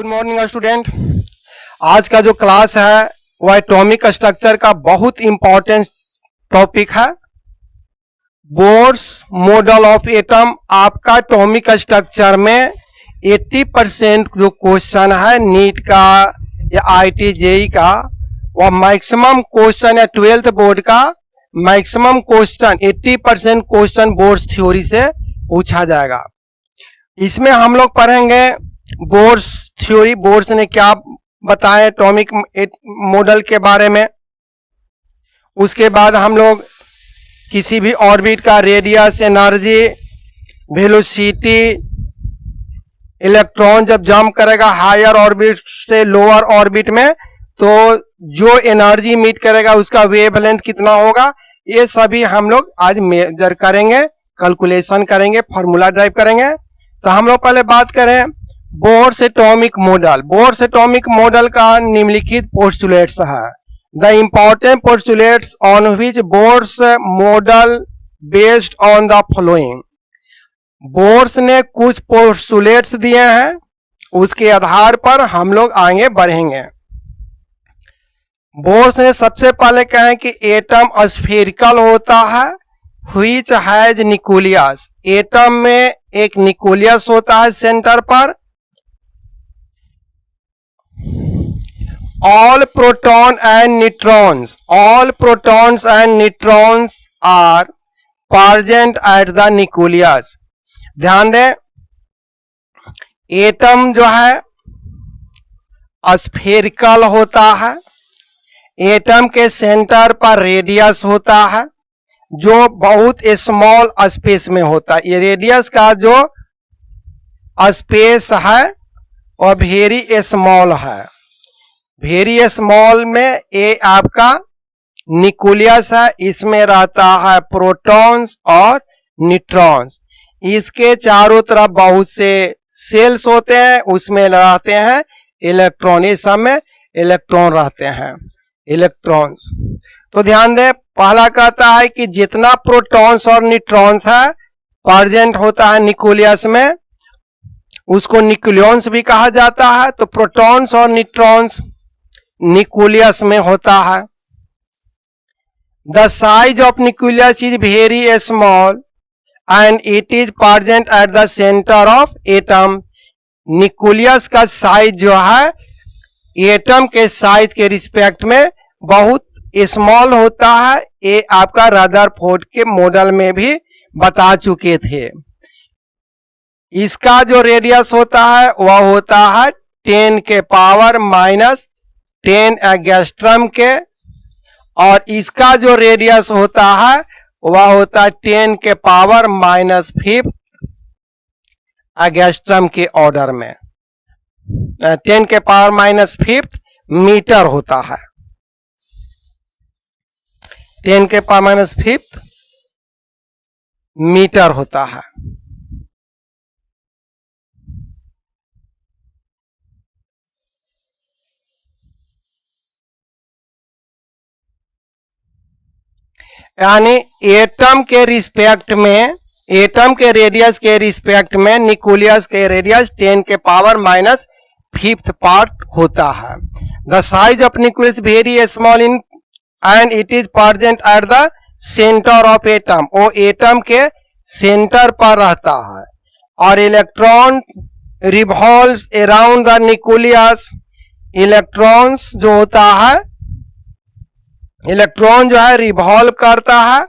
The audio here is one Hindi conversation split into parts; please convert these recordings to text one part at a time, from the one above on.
Good morning student. आज का जो क्लास है वह एटॉमिक स्ट्रक्चर का बहुत इंपॉर्टेंट टॉपिक है। बोर्स मॉडल ऑफ एटम आपका एटॉमिक स्ट्रक्चर में 80% जो क्वेश्चन है नीट का या आईटी जेई का, वह मैक्सिमम क्वेश्चन या 12th बोर्ड का maximum question 80% question bourse theory से पूछा जाएगा। इसमें हम लोग पढ़ेंगे बोर्स थ्योरी, बोर्स ने क्या बताया एटॉमिक मॉडल के बारे में। उसके बाद हम लोग किसी भी ऑर्बिट का रेडियस, एनर्जी, वेलोसिटी, इलेक्ट्रॉन जब जंप करेगा हायर ऑर्बिट से लोअर ऑर्बिट में तो जो एनर्जी मीट करेगा उसका वेवलेंथ कितना होगा, ये सभी हम लोग आज मेजर करेंगे, कैलकुलेशन करेंगे, फार्मूला ड्राइव करेंगे। तो हम लोग पहले बात करें Bohr's atomic model. Bohr's atomic model का निम्नलिखित पोस्टुलेट्स है। The important postulates on which Bohr's model based on the following. Bohr's ने कुछ पोस्टुलेट्स दिए हैं, उसके आधार पर हम लोग आगे बढ़ेंगे। बोर्स ने सबसे पहले कहा कि एटम स्फेरिकल होता है, व्हिच हैज न्यूक्लियस। एटम में एक न्यूक्लियस होता है सेंटर पर। All proton and neutrons are present at the nucleus। ध्यान दें, एटम जो है स्फेरिकल होता है, एटम के सेंटर पर रेडियस होता है जो बहुत स्मॉल स्पेस में होता है। ये रेडियस का जो स्पेस है वह वेरी स्मॉल है। वेरी स्मॉल में ये आपका न्यूक्लियस है, इसमें रहता है प्रोटॉन्स और न्यूट्रॉन्स। इसके चारों तरफ बहुत से सेल्स होते हैं, उसमें रहते हैं इलेक्ट्रॉन। इस समय इलेक्ट्रॉन रहते हैं, इलेक्ट्रॉन्स। तो ध्यान दें, पहला कहता है कि जितना प्रोटॉन्स और न्यूट्रॉन्स है प्रेजेंट होता है न्यूक्लियस में, उसको न्यूक्लियॉन्स भी कहा जाता है। तो प्रोटॉन्स और न्यूट्रॉन्स न्यूक्लियस में होता है। The size of nucleus is very small and it is present at the centre of atom. Nucleus का साइज जो है एटम के साइज के रिस्पेक्ट में बहुत स्मॉल होता है। ये आपका रदरफोर्ड के मॉडल में भी बता चुके थे। इसका जो रेडियस होता है वह होता है 10 के पावर माइनस 10 एंगस्ट्रॉम के, और इसका जो रेडियस होता है वह होता है 10 के पावर माइनस 5 एंगस्ट्रॉम के ऑर्डर में। 10 के पावर माइनस 5 मीटर होता है। 10 के पावर माइनस 5 मीटर होता है। यानी एटम के रिस्पेक्ट में, एटम के रेडियस के रिस्पेक्ट में न्यूक्लियस के रेडियस 10 के पावर माइनस 5th पार्ट होता है। The size of nucleus very small in and it is present at the centre of atom. वो एटम के सेंटर पर रहता है। और electron revolves around the nucleus. Electrons जो होता है, इलेक्ट्रॉन जो है रिवॉल्व करता है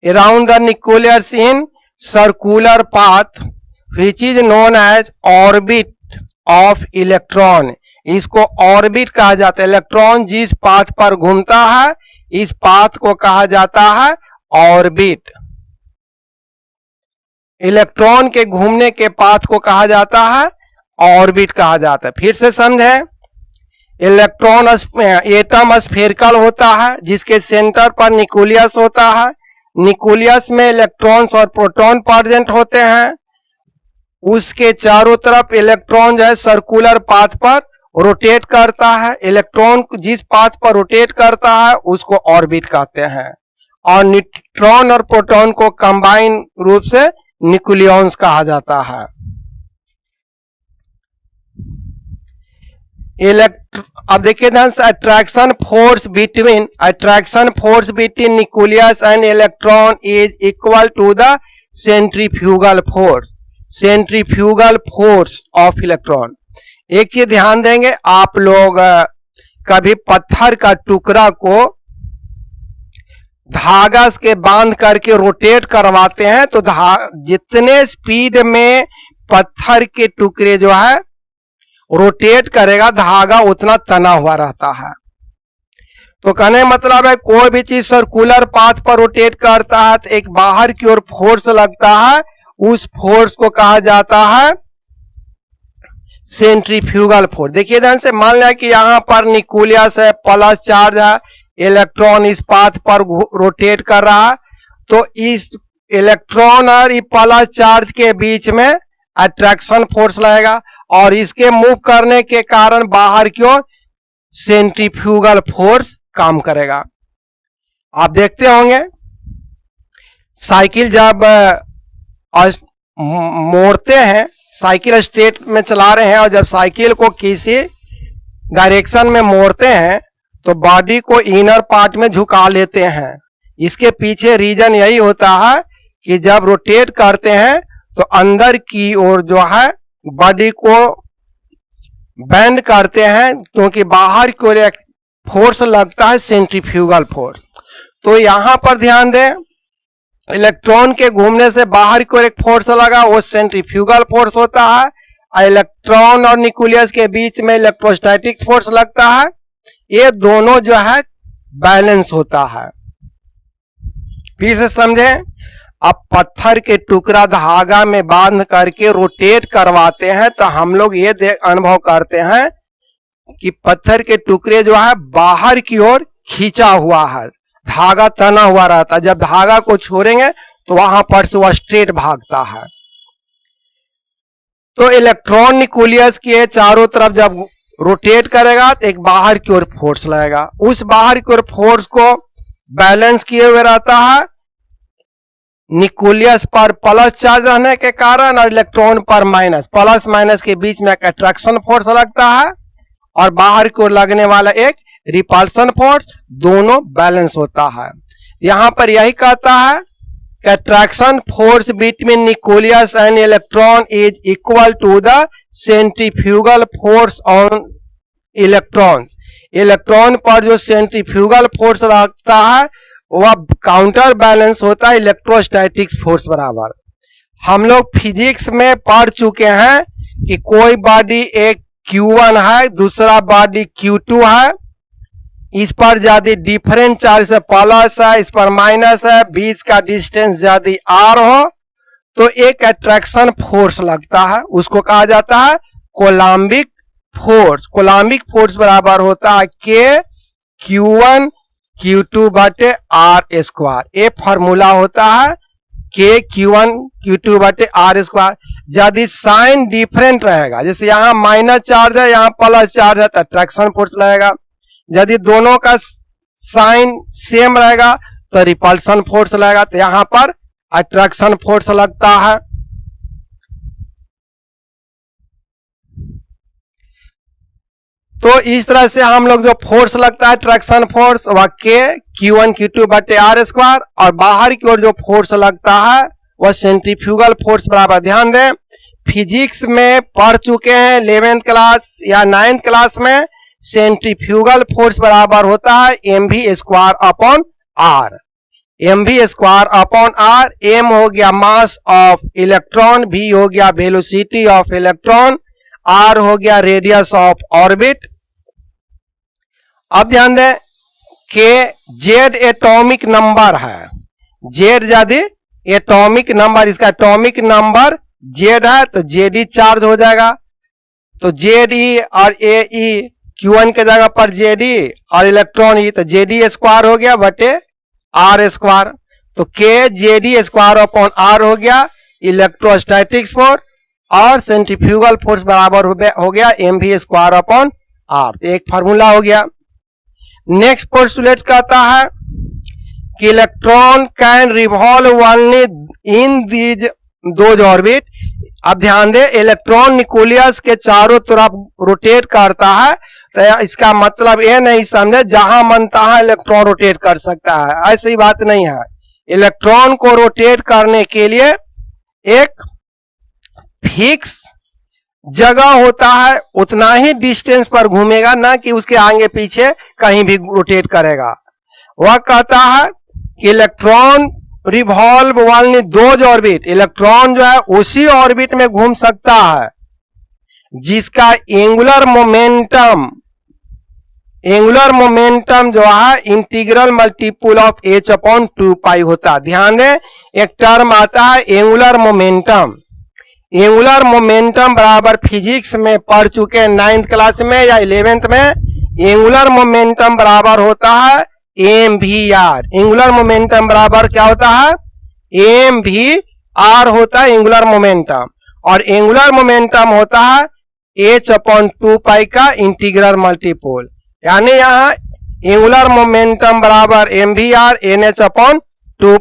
around the nucleus in circular path which is known as orbit of electron. इसको ऑर्बिट कहा जाता है। इलेक्ट्रॉन जिस पाथ पर घूमता है इस पाथ को कहा जाता है ऑर्बिट। इलेक्ट्रॉन के घूमने के पाथ को कहा जाता है ऑर्बिट कहा जाता है। फिर से समझे, इलेक्ट्रॉन एटम स्फेरिकल होता है जिसके सेंटर पर न्यूक्लियस होता है। न्यूक्लियस में इलेक्ट्रॉन्स और प्रोटॉन प्रेजेंट होते हैं। उसके चारों तरफ इलेक्ट्रॉन जो है सर्कुलर पाथ पर रोटेट करता है। इलेक्ट्रॉन जिस पाथ पर रोटेट करता है उसको ऑर्बिट कहते हैं। और न्यूट्रॉन और प्रोटॉन को कंबाइन रूप से न्यूक्लियॉन्स कहा जाता है। अब देखिए ध्यान से, attraction force between nucleus and electron is equal to the centrifugal force of electron. एक चीज ध्यान देंगे, आप लोग कभी पत्थर का टुकड़ा को धागा के बांध करके रोटेट करवाते हैं तो जितने स्पीड में पत्थर के टुकड़े जो है रोटेट करेगा, धागा उतना तना हुआ रहता है। तो कहने मतलब है कोई भी चीज सर्कुलर पाथ पर रोटेट करता है तो एक बाहर की ओर फोर्स लगता है, उस फोर्स को कहा जाता है सेंट्रीफ्यूगल फोर्स। देखिए ध्यान से, मान लिया कि यहां पर न्यूक्लियस है, प्लस चार्ज है, इलेक्ट्रॉन इस पाथ पर रोटेट कर रहा है, तो इस इलेक्ट्रॉन और इस प्लस चार्ज के बीच में अट्रैक्शन फोर्स लगेगा और इसके मूव करने के कारण बाहर की ओर सेंट्रीफ्यूगल फोर्स काम करेगा। आप देखते होंगे साइकिल जब मोड़ते हैं, साइकिल स्ट्रेट में चला रहे हैं और जब साइकिल को किसी डायरेक्शन में मोड़ते हैं तो बॉडी को इनर पार्ट में झुका लेते हैं। इसके पीछे रीजन यही होता है कि जब रोटेट करते हैं तो अंदर की ओर जो है बॉडी को बेंड करते हैं, क्योंकि बाहर की ओर एक फोर्स लगता है सेंट्रीफ्यूगल फोर्स। तो यहां पर ध्यान दें, इलेक्ट्रॉन के घूमने से बाहर की ओर एक फोर्स लगा, वो सेंट्रीफ्यूगल फोर्स होता है। इलेक्ट्रॉन और न्यूक्लियस के बीच में इलेक्ट्रोस्टैटिक फोर्स लगता है। ये दोनों जो है बैलेंस होता है। फिर से समझें, अब पत्थर के टुकड़ा धागा में बांध करके रोटेट करवाते हैं तो हम लोग ये अनुभव करते हैं कि पत्थर के टुकड़े जो है बाहर की ओर खींचा हुआ है, धागा तना हुआ रहता है। जब धागा को छोड़ेंगे तो वहां पर से वह स्ट्रेट भागता है। तो इलेक्ट्रॉन न्यूक्लियस के चारों तरफ जब रोटेट करेगा तो एक बाहर की ओर फोर्स लगेगा, उस बाहर की ओर फोर्स को बैलेंस किए हुए रहता है न्यूक्लियस पर प्लस चार्ज रहने के कारण और इलेक्ट्रॉन पर माइनस। प्लस माइनस के बीच में एक अट्रैक्शन फोर्स लगता है और बाहर की ओर लगने वाला एक रिपल्सन फोर्स, दोनों बैलेंस होता है। यहां पर यही कहता है कि attraction force between nucleus and electron is equal to the centrifugal force on electrons. Electron पर जो सेंट्रीफ्यूगल फोर्स लगता है वह काउंटर बैलेंस होता है इलेक्ट्रोस्टैटिक्स फोर्स बराबर। हम लोग फिजिक्स में पढ़ चुके हैं कि कोई बॉडी एक Q1 है, दूसरा बॉडी Q2 है, इस पर ज्यादा डिफरेंट चार्ज से प्लस है, इस पर माइनस है, बीच का डिस्टेंस ज्यादा R हो तो एक अट्रैक्शन फोर्स लगता है, उसको कहा जाता है कोलम्बिक फोर्स। कोलम्बिक फोर्स बराबर होता है K Q1 Q2 बटे R स्क्वायर। ये फॉर्मूला होता है K Q1 Q2 बटे R स्क्वायर। यदि साइन डिफरेंट रहेगा, जैसे यहां माइनस चार्ज है, यहां प्लस चार्ज है, तो अट्रैक्शन फोर्स लगेगा। यदि दोनों का साइन सेम रहेगा तो रिपल्सन फोर्स लगेगा, तो यहां पर अट्रैक्शन फोर्स लगता है। तो इस तरह से हम लोग जो फोर्स लगता है अट्रैक्शन फोर्स वह K Q1 Q2 बटे R स्क्वायर, और बाहर की ओर जो फोर्स लगता है वह सेंट्रीफ्यूगल फोर्स बराबर। ध्यान दें, फिजिक्स में पढ़ चुके हैं 11th क्लास या 9th क्लास में, सेंट्रीफ्यूगल फोर्स बराबर होता है mv square upon r। mv square upon r, m हो गया मास ऑफ इलेक्ट्रॉन, v हो गया वेलोसिटी ऑफ इलेक्ट्रॉन, r हो गया रेडियस ऑफ ऑर्बिट। अब ध्यान दें कि z एटॉमिक नंबर है, z यदि एटॉमिक नंबर, इसका एटॉमिक नंबर z है तो Zd चार्ज हो जाएगा। तो Ze और Ae Q1 के जगह पर Zd और इलेक्ट्रॉन E, तो Zd स्क्वायर हो गया बटे R स्क्वायर। तो K Zd square upon R हो गया इलेक्ट्रोस्टैटिक्स फोर्स, और सेंट्रीफ्यूगल फोर्स बराबर हो गया mv स्क्वायर अपॉन R। तो एक फार्मूला हो गया। नेक्स्ट पोस्टुलेट कहता है कि electron can revolve only in these those orbit. अब ध्यान दें, इलेक्ट्रॉन न्यूक्लियस के चारों तरफ रोटेट करता है, तो इसका मतलब यह नहीं समझे जहां मन तहां इलेक्ट्रॉन रोटेट कर सकता है, ऐसी बात नहीं है। इलेक्ट्रॉन को रोटेट करने के लिए एक फिक्स जगह होता है, उतना ही डिस्टेंस पर घूमेगा, ना कि उसके आगे पीछे कहीं भी रोटेट करेगा। वह कहता है कि electron revolve only those orbit, electron जो है उसी ऑर्बिट में घूम सकता है जिसका एंगुलर मोमेंटम जो है integral multiple of h upon 2 होता है। ध्यान दें, एक टर्म आता है एंगुलर मोमेंटम। एंगुलर मोमेंटम बराबर फिजिक्स में पढ़ चुके हैं 9th क्लास में या 11th में। एंगुलर मोमेंटम बराबर होता है mvr। एंगुलर मोमेंटम बराबर क्या होता है? mvr होता है एंगुलर मोमेंटम, और एंगुलर मोमेंटम होता है h अपॉन 2 का इंटीग्रल मल्टीपल। यानी यहां एंगुलर मोमेंटम बराबर mvr nh upon 2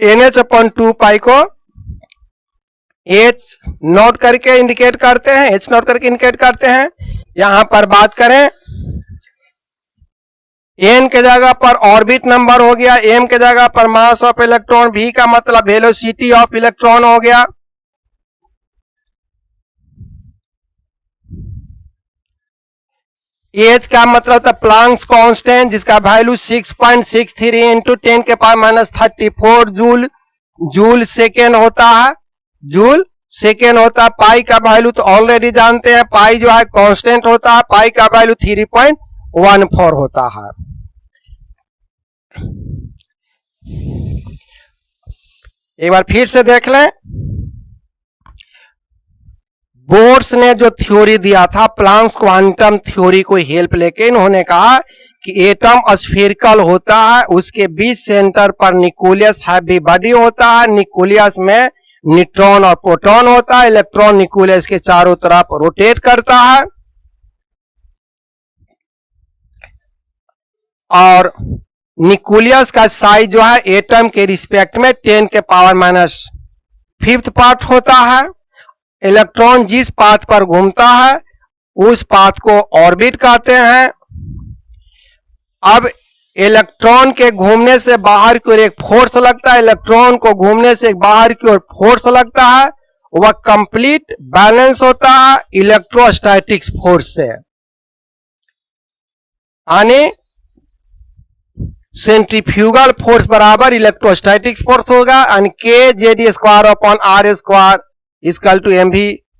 nh upon 2 को h नोट करके इंडिकेट करते हैं, h नोट करके इंडिकेट करते हैं। यहां पर बात करें, n के जगह पर ऑर्बिट नंबर हो गया, m के जगह पर मास ऑफ इलेक्ट्रॉन, v का मतलब वेलोसिटी ऑफ इलेक्ट्रॉन हो गया। h का मतलब था प्लैंक्स कांस्टेंट, जिसका वैल्यू 6.63 इंटू 10⁻34 जूल सेकेंड होता है, जूल सेकेंड होता है। पाई का वैल्यू तो ऑलरेडी जानते हैं, पाई जो है कांस्टेंट होता है, पाई का वैल्यू 3.14 होता है। एक बार फिर से देख लें, बोर्स ने जो थ्योरी दिया था प्लैंक्स क्वांटम थ्योरी को हेल्प लेके, इन्होंने कहा कि एटम स्फेरिकल होता है, उसके बीच सेंटर पर न्यूक्लियस हैवी बॉडी होता है, न्यूक्लियस में न्यूट्रॉन और प्रोटॉन होता है, इलेक्ट्रॉन न्यूक्लियस के चारों तरफ रोटेट करता है, और न्यूक्लियस का साइज जो है एटम के रिस्पेक्ट में 10⁻⁵ पार्ट होता है। इलेक्ट्रॉन जिस पाथ पर घूमता है उस पाथ को ऑर्बिट कहते हैं। अब इलेक्ट्रॉन के घूमने से बाहर की ओर एक फोर्स लगता है, इलेक्ट्रॉन को घूमने से बाहर की ओर फोर्स लगता है, वह कंप्लीट बैलेंस होता है इलेक्ट्रोस्टैटिक्स फोर्स से, यानी सेंट्रीफ्यूगल फोर्स बराबर इलेक्ट्रोस्टैटिक्स फोर्स होगा, यानी k Z square upon R square equal to mv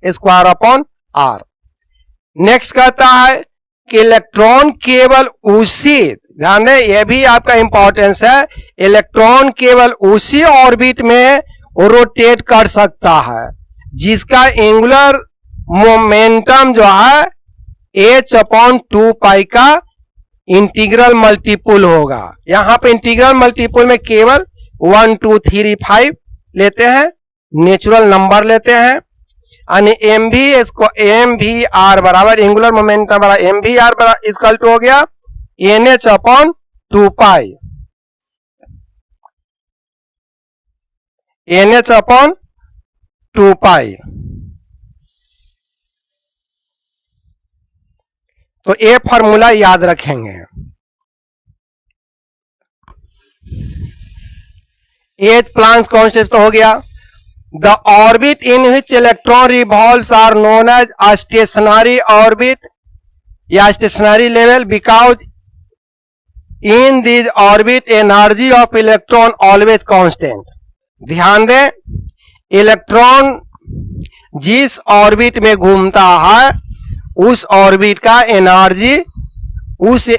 square upon r। Next कहता है कि इलेक्ट्रॉन केवल उसी, ध्यान दें यह भी आपका इंपॉर्टेंस है, इलेक्ट्रॉन केवल उसी ऑर्बिट में रोटेट कर सकता है जिसका एंगुलर मोमेंटम जो है h अपॉन 2 का इंटीग्रल मल्टीपल होगा। यहां पे इंटीग्रल मल्टीपल में केवल 1 2 3 5 लेते हैं, नेचुरल नंबर लेते हैं, यानी mvr बराबर एंगुलर मोमेंटम बराबर mvr बराबर इक्वल टू हो गया nh अपॉन 2 nh अपॉन 2 तो ये फॉर्मूला याद रखेंगे। एच प्लैंक्स कांस्टेंट तो हो गया। The orbit in which electron revolves are known as stationary orbit या stationary level, because in this orbit energy of electron always constant. ध्यान दें, इलेक्ट्रॉन जिस ऑर्बिट में घूमता है उस ऑर्बिट का एनर्जी, उस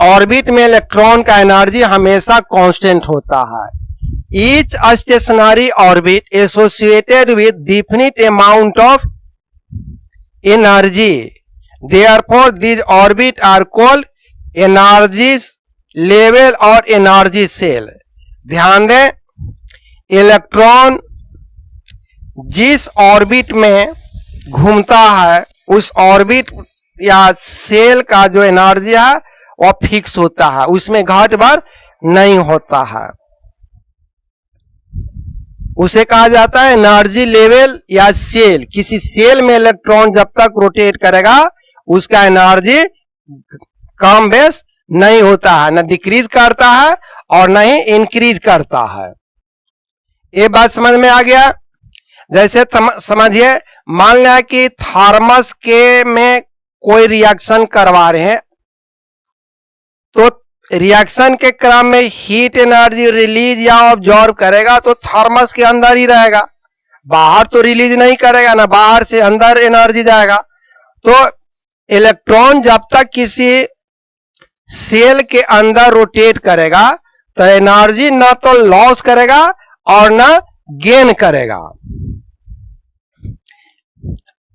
ऑर्बिट में इलेक्ट्रॉन का एनर्जी हमेशा कांस्टेंट होता है। Each stationary orbit associated with definite amount of energy, therefore this orbit are called energy level और एनर्जी सेल। ध्यान दें, इलेक्ट्रॉन जिस ऑर्बिट में घूमता है उस ऑर्बिट या सेल का जो एनर्जी है वह फिक्स होता है, उसमें घट बढ़ नहीं होता है, उसे कहा जाता है एनर्जी लेवल या सेल। किसी सेल में इलेक्ट्रॉन जब तक रोटेट करेगा उसका एनर्जी कम बेस नहीं होता है, न डिक्रीज करता है और न ही इंक्रीज करता है। ये बात समझ में आ गया। जैसे समझिए, मान लिया कि थर्मस के में कोई रिएक्शन करवा रहे हैं, तो रिएक्शन के क्रम में हीट एनर्जी रिलीज या ऑब्जॉर्व करेगा तो थर्मस के अंदर ही रहेगा, बाहर तो रिलीज नहीं करेगा, ना बाहर से अंदर एनर्जी जाएगा। तो इलेक्ट्रॉन जब तक किसी सेल के अंदर रोटेट करेगा तो एनर्जी ना तो लॉस करेगा और ना गेन करेगा।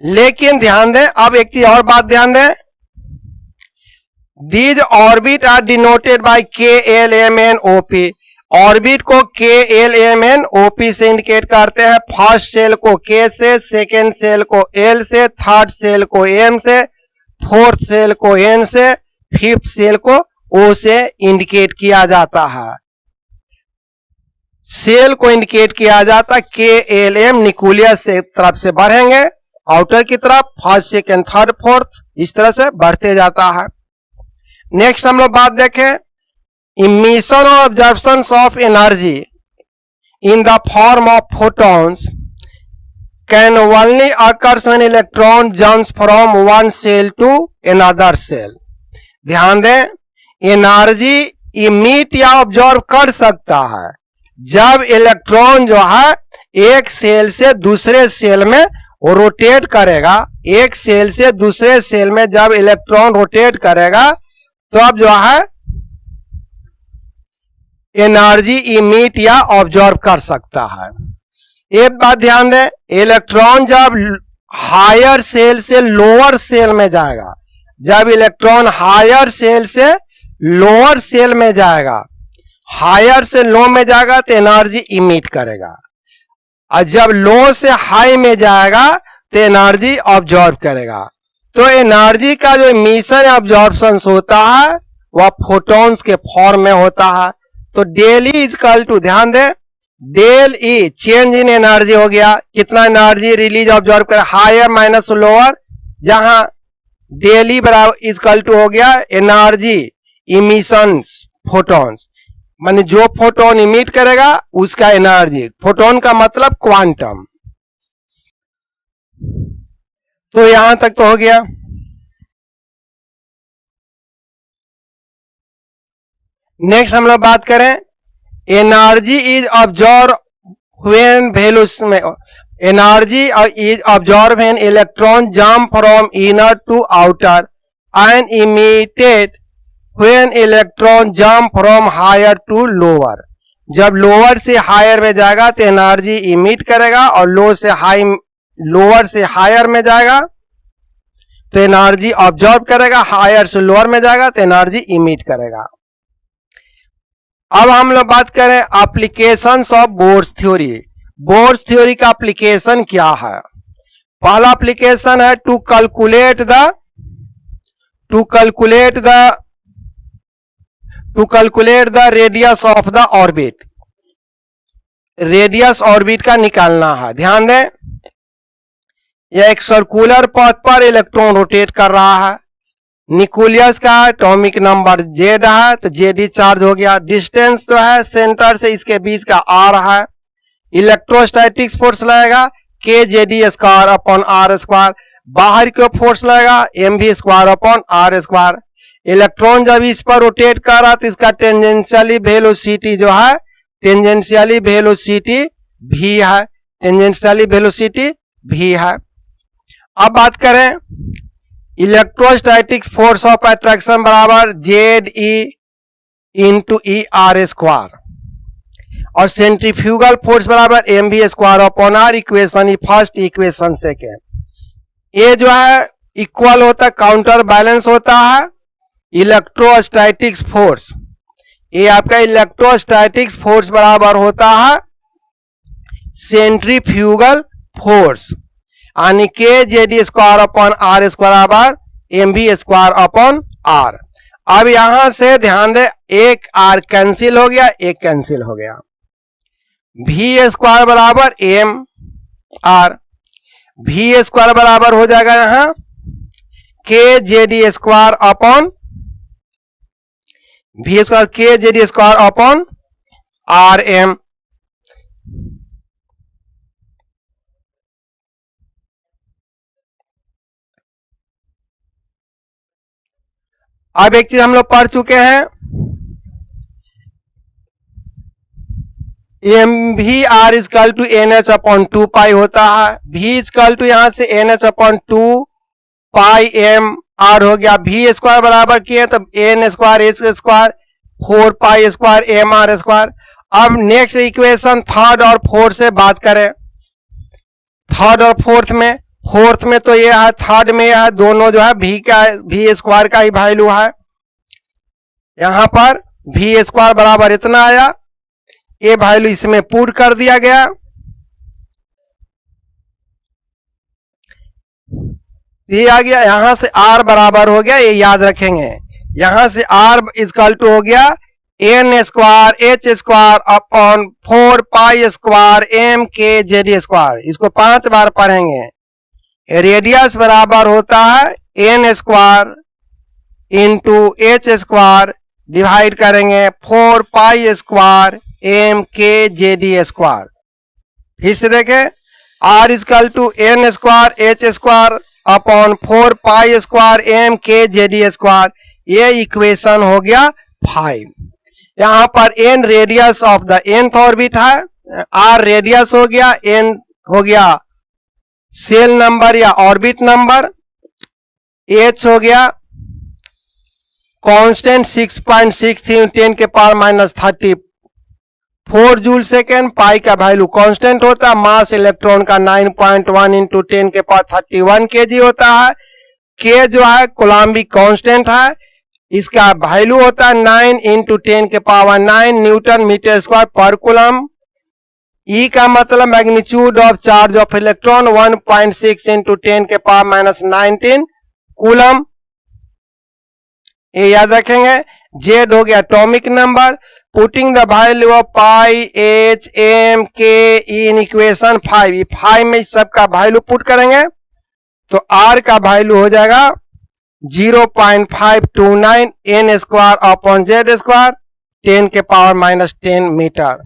लेकिन ध्यान दें, अब एक चीज और बात ध्यान दें, these orbit are denoted by KLMNOP। Orbit को KLMNOP से इंडिकेट करते हैं। फर्स्ट सेल को K से, सेकेंड सेल को L से, थर्ड सेल को M से, फोर्थ सेल को N से, फिफ्थ सेल को O से इंडिकेट किया जाता है। सेल को इंडिकेट किया जाता है KLM न्यूक्लियस से तरफ से बढ़ेंगे आउटर की तरफ, फर्स्ट सेकेंड थर्ड फोर्थ, इस तरह से बढ़ते जाता है। नेक्स्ट हम लोग बात देखें, इमिशन और absorption of energy in the form of photons can only occurs when electron jumps from one shell to another shell. ध्यान दें, एनर्जी इमिट या ऑब्जॉर्व कर सकता है जब इलेक्ट्रॉन जो है एक सेल से दूसरे सेल में रोटेट करेगा। एक सेल से दूसरे सेल में जब इलेक्ट्रॉन रोटेट करेगा तो अब जो है एनर्जी इमिट या ऑब्जॉर्व कर सकता है। एक बात ध्यान दें, इलेक्ट्रॉन जब हायर सेल से लोअर सेल में जाएगा, जब इलेक्ट्रॉन हायर सेल से लोअर सेल में जाएगा, हायर से लो में जाएगा तो एनर्जी इमिट करेगा, और जब लो से हाई में जाएगा तो एनर्जी ऑब्जॉर्व करेगा। तो एनर्जी का जो इमिशन ऑब्जॉर्प्शन होता है वह फोटॉन्स के फॉर्म में होता है। तो डेल ई इक्वल टू, ध्यान दें, del E change in energy हो गया, कितना एनर्जी रिलीज ऑब्जॉर्व करे, हायर माइनस लोअर, जहां डेल ई बराबर इक्वल टू हो गया एनर्जी इमिशन फोटॉन्स, माने जो फोटोन इमिट करेगा उसका एनर्जी, फोटोन का मतलब क्वांटम। तो यहां तक तो हो गया। नेक्स्ट हम लोग बात करें, energy is absorb when values में, energy is absorb when electron jump from inner to outer and emitted when electron jump from higher to lower. जब लोअर से हायर में जाएगा तो एनर्जी इमिट करेगा, और लोअर से हायर में जाएगा तो एनर्जी ऑब्जॉर्व करेगा, हायर से लोअर में जाएगा तो एनर्जी इमिट करेगा। अब हम लोग बात करें applications of Bohr's theory. Bohr's theory का एप्लीकेशन क्या है? पहला एप्लीकेशन है to calculate the radius of the orbit. Radius orbit का निकालना है। ध्यान दें, यह एक सर्कुलर पथ पर इलेक्ट्रॉन रोटेट कर रहा है। न्यूक्लियस का एटॉमिक नंबर Z है तो Zd चार्ज हो गया। डिस्टेंस जो है सेंटर से इसके बीच का R है। इलेक्ट्रोस्टैटिक्स फोर्स लगेगा kZd² अपॉन R²। बाहर की फोर्स लगेगा mv² अपॉन R²। इलेक्ट्रॉन जब इस पर रोटेट कर रहा तो इसका टेंजेंशियली वेलोसिटी जो है, टेंजेंशियली वेलोसिटी v है, टेंजेंशियली वेलोसिटी v है। अब बात करें, इलेक्ट्रोस्टैटिक्स फोर्स ऑफ अट्रैक्शन बराबर Ze इंटू ER², और सेंट्रीफ्यूगल फोर्स बराबर mv² upon R। Equation first, equation second, ये जो है इक्वल होता है, काउंटर बैलेंस होता है इलेक्ट्रोस्टैटिक्स फोर्स। ये आपका इलेक्ट्रोस्टैटिक्स फोर्स बराबर होता है सेंट्रीफ्यूगल फोर्स, यानी kZd² अपॉन R² बराबर mv² अपॉन R। अब यहां से ध्यान दे, एक R कैंसिल हो गया, एक कैंसिल हो गया। वी स्क्वायर बराबर एम आर, वी स्क्वायर बराबर हो जाएगा यहां K JD square upon V square K JD square upon R M. अब एक चीज हम लोग पढ़ चुके हैं, M V R equal to N H upon 2 pi होता है, भी इजकल टू यहां से N H upon 2 pi M R हो गया, भी स्क्वायर बराबर किए तब N square H square 4 pi square M R square. अब नेक्स्ट इक्वेशन थर्ड और फोर्थ से बात करें, थर्ड और फोर्थ में तो ये है, थर्ड में यह है, दोनों जो है भी का भी स्क्वायर का ही वैल्यू है। यहां पर भी स्क्वायर बराबर इतना आया, ये वैल्यू इसमें पुट कर दिया गया, ये आ गया। यहां से आर बराबर हो गया, ये याद रखेंगे, यहां से आर इजकल टू हो गया N square H square upon 4 pi square M K Z square. इसको 5 बार पढ़ेंगे। रेडियस बराबर होता है N square into H square divide करेंगे 4 pi square M K JD square. फिर से देखें, R equal to N square H square upon 4 pi square M K JD square, ये इक्वेशन हो गया 5। यहां पर N radius of the nth orbit है, आर रेडियस हो गया, एन हो गया सेल नंबर या ऑर्बिट नंबर, एच हो गया कांस्टेंट 6.63 10 के पावर माइनस 34 जूल सेकेंड, पाई का वैल्यू कांस्टेंट होता है, मास इलेक्ट्रॉन का 9.1 इंटू 10 के पावर 31 केजी होता है, के जो है कोलम्बिक कांस्टेंट है, इसका वैल्यू होता है 9 इंटू 10 के पावर 9 न्यूटन मीटर स्क्वायर पर कूलम। ई का मतलब magnitude of charge of electron 1.6 into 10 के पावर माइनस 19 कूलम, ये याद रखेंगे। जेड हो गया atomic number, putting the value of pi H M K in equation 5, 5 में सबका वैल्यू पुट करेंगे तो आर का वैल्यू हो जाएगा 0.529 N square upon Z square 10 के पावर माइनस 10 मीटर,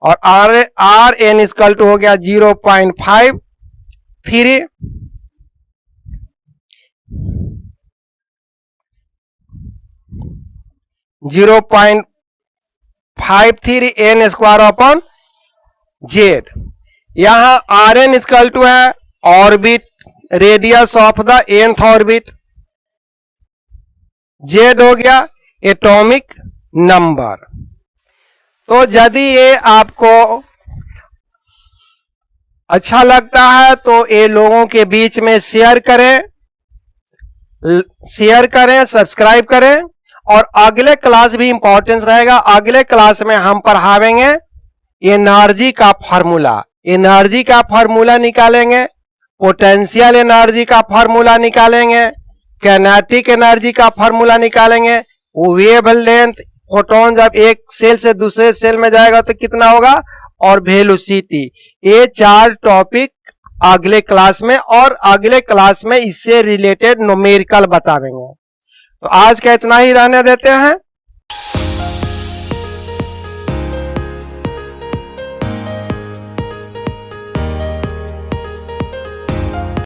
और आर एन इक्वल टू हो गया 0.53 एन स्क्वायर अपॉन जेड। यहां आर एन इक्वल टू है orbit radius of the nth orbit, Z हो गया एटॉमिक नंबर। तो यदि ये आपको अच्छा लगता है तो ये लोगों के बीच में शेयर करें, सब्सक्राइब करें, और अगले क्लास भी इंपॉर्टेंस रहेगा। अगले क्लास में हम पढ़ावेंगे एनर्जी का फार्मूला निकालेंगे, पोटेंशियल एनर्जी का फार्मूला निकालेंगे, काइनेटिक एनर्जी का फार्मूला निकालेंगे, वेवलेंथ फोटोन जब एक सेल से दूसरे सेल में जाएगा तो कितना होगा, और वेलोसिटी। ये 4 टॉपिक अगले क्लास में, और अगले क्लास में इससे रिलेटेड न्यूमेरिकल बतावेंगे। तो आज का इतना ही रहने देते हैं।